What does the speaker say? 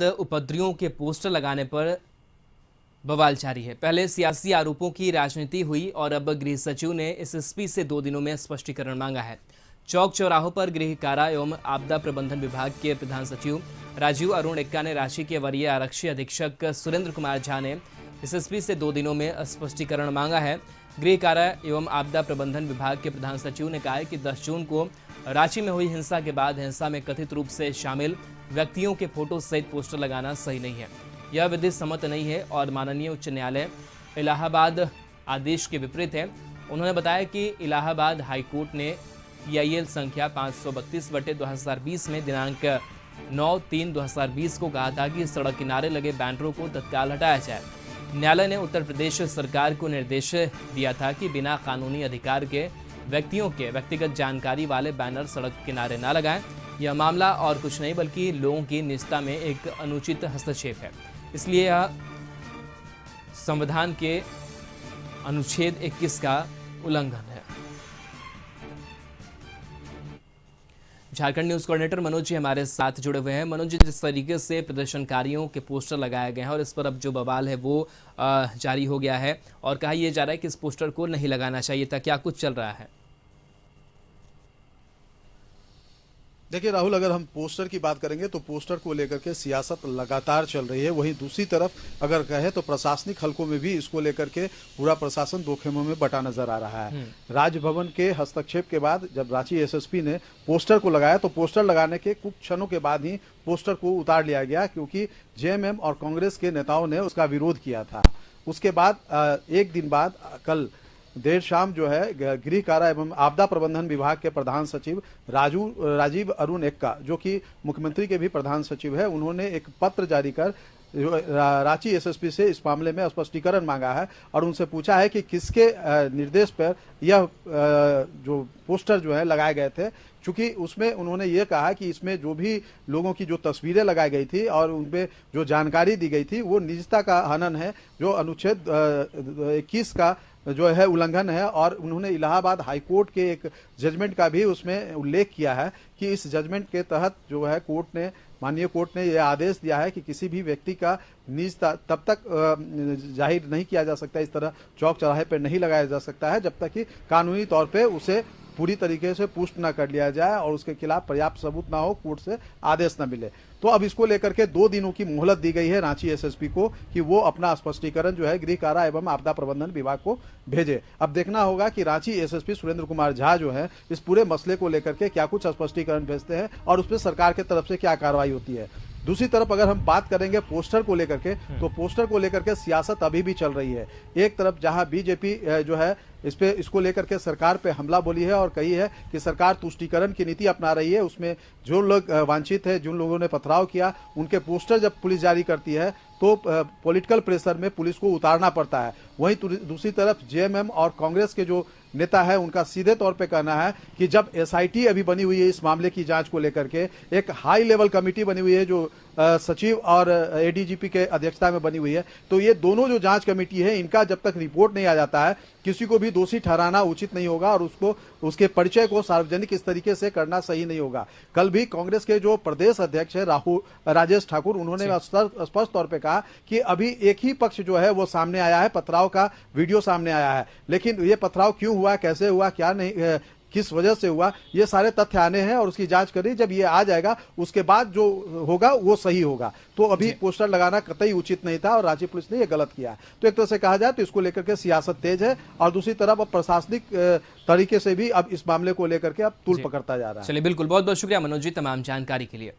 उपद्रवियों के पोस्टर लगाने पर बवाल जारी है। पहले सियासी आरोपों की राजनीति हुई और अब गृह सचिव ने एसएसपी से 2 दिनों में स्पष्टीकरण मांगा है। चौक चौराहों पर गृह कारा एवं आपदा प्रबंधन विभाग के प्रधान सचिव राजीव अरुण एक्का ने रांची के वरीय आरक्षी अधीक्षक सुरेंद्र कुमार झा ने एसएसपी से 2 दिनों में स्पष्टीकरण मांगा है। गृह कारा एवं आपदा प्रबंधन विभाग के प्रधान सचिव ने कहा है कि 10 जून को रांची में हुई हिंसा के बाद हिंसा में कथित रूप से शामिल व्यक्तियों के फोटो सहित पोस्टर लगाना सही नहीं है। यह विधि सम्मत नहीं है और माननीय उच्च न्यायालय इलाहाबाद आदेश के विपरीत है। उन्होंने बताया कि इलाहाबाद हाईकोर्ट ने PIL संख्या 532/2020 में दिनांक 9/3/2020 को कहा था कि सड़क किनारे लगे बैनरों को तत्काल हटाया जाए। न्यायालय ने उत्तर प्रदेश सरकार को निर्देश दिया था कि बिना कानूनी अधिकार के व्यक्तियों के व्यक्तिगत जानकारी वाले बैनर सड़क किनारे न लगाएं। यह मामला और कुछ नहीं बल्कि लोगों की निजता में एक अनुचित हस्तक्षेप है, इसलिए यह संविधान के अनुच्छेद 21 का उल्लंघन है। झारखंड न्यूज कोऑर्डिनेटर मनोज जी हमारे साथ जुड़े हुए हैं। मनोज जी, जिस तरीके से प्रदर्शनकारियों के पोस्टर लगाए गए हैं और इस पर अब जो बवाल है वो जारी हो गया है और कहा यह जा रहा है कि इस पोस्टर को नहीं लगाना चाहिए था, क्या कुछ चल रहा है? देखिए राहुल, अगर हम पोस्टर की बात करेंगे तो पोस्टर को लेकर के सियासत लगातार चल रही है। वहीं दूसरी तरफ अगर कहें तो प्रशासनिक हलकों में भी इसको लेकर के पूरा प्रशासन दो खेमों में बटा नजर आ रहा है। राजभवन के हस्तक्षेप के बाद जब रांची SSP ने पोस्टर को लगाया तो पोस्टर लगाने के कुछ क्षणों के बाद ही पोस्टर को उतार लिया गया, क्योंकि JMM और कांग्रेस के नेताओं ने उसका विरोध किया था। उसके बाद एक दिन बाद कल देर शाम जो है गृह कारा एवं आपदा प्रबंधन विभाग के प्रधान सचिव राजीव अरुण एक्का, जो कि मुख्यमंत्री के भी प्रधान सचिव है, उन्होंने एक पत्र जारी कर रांची SSP से इस मामले में स्पष्टीकरण मांगा है और उनसे पूछा है कि किसके निर्देश पर यह जो पोस्टर जो है लगाए गए थे। चूंकि उसमें उन्होंने ये कहा कि इसमें जो भी लोगों की जो तस्वीरें लगाई गई थी और उनपे जो जानकारी दी गई थी वो निजता का हनन है, जो अनुच्छेद 21 का जो है उल्लंघन है। और उन्होंने इलाहाबाद हाईकोर्ट के एक जजमेंट का भी उसमें उल्लेख किया है कि इस जजमेंट के तहत जो है माननीय कोर्ट ने यह आदेश दिया है कि किसी भी व्यक्ति का निजता तब तक जाहिर नहीं किया जा सकता, इस तरह चौक चौराहे पर नहीं लगाया जा सकता है जब तक कि कानूनी तौर पे उसे पूरी तरीके से पुष्ट न कर लिया जाए और उसके खिलाफ पर्याप्त सबूत ना हो, कोर्ट से आदेश न मिले। तो अब इसको लेकर के 2 दिनों की मोहलत दी गई है रांची SSP को कि वो अपना स्पष्टीकरण जो है गृह कारा एवं आपदा प्रबंधन विभाग को भेजे। अब देखना होगा कि रांची SSP सुरेंद्र कुमार झा जो है इस पूरे मसले को लेकर के क्या कुछ स्पष्टीकरण भेजते हैं और उस पर सरकार की तरफ से क्या कार्रवाई होती है। दूसरी तरफ अगर हम बात करेंगे पोस्टर को लेकर के, तो पोस्टर को लेकर के सियासत अभी भी चल रही है। एक तरफ जहां BJP जो है इसको लेकर के सरकार पे हमला बोली है और कही है कि सरकार तुष्टीकरण की नीति अपना रही है, उसमें जो लोग वांछित है, जिन लोगों ने पथराव किया, उनके पोस्टर जब पुलिस जारी करती है तो पॉलिटिकल प्रेशर में पुलिस को उतारना पड़ता है। वहीं दूसरी तरफ JMM और कांग्रेस के जो नेता है उनका सीधे तौर पे कहना है कि जब SIT अभी बनी हुई है इस मामले की जांच को लेकर के, एक हाई लेवल कमेटी बनी हुई है जो सचिव और ADGP के अध्यक्षता में बनी हुई है, तो ये दोनों जो जांच कमेटी है इनका जब तक रिपोर्ट नहीं आ जाता है किसी को भी दोषी ठहराना उचित नहीं होगा और उसके परिचय को सार्वजनिक इस तरीके से करना सही नहीं होगा। कल भी कांग्रेस के जो प्रदेश अध्यक्ष है राजेश ठाकुर, उन्होंने स्पष्ट तौर पे कहा कि अभी एक ही पक्ष जो है वो सामने आया है, पथराव का वीडियो सामने आया है, लेकिन ये पथराव क्यों हुआ, कैसे हुआ, क्या नहीं, किस वजह से हुआ, ये सारे तथ्य आने हैं और उसकी जांच करी। जब ये आ जाएगा उसके बाद जो होगा वो सही होगा। तो अभी पोस्टर लगाना कतई उचित नहीं था और रांची पुलिस ने ये गलत किया। तो एक तरह से कहा जाए तो इसको लेकर के सियासत तेज है और दूसरी तरफ अब प्रशासनिक तरीके से भी अब इस मामले को लेकर के अब तूल पकड़ता जा रहा है। चलिए, बिल्कुल, बहुत बहुत शुक्रिया मनोज जी तमाम जानकारी के लिए।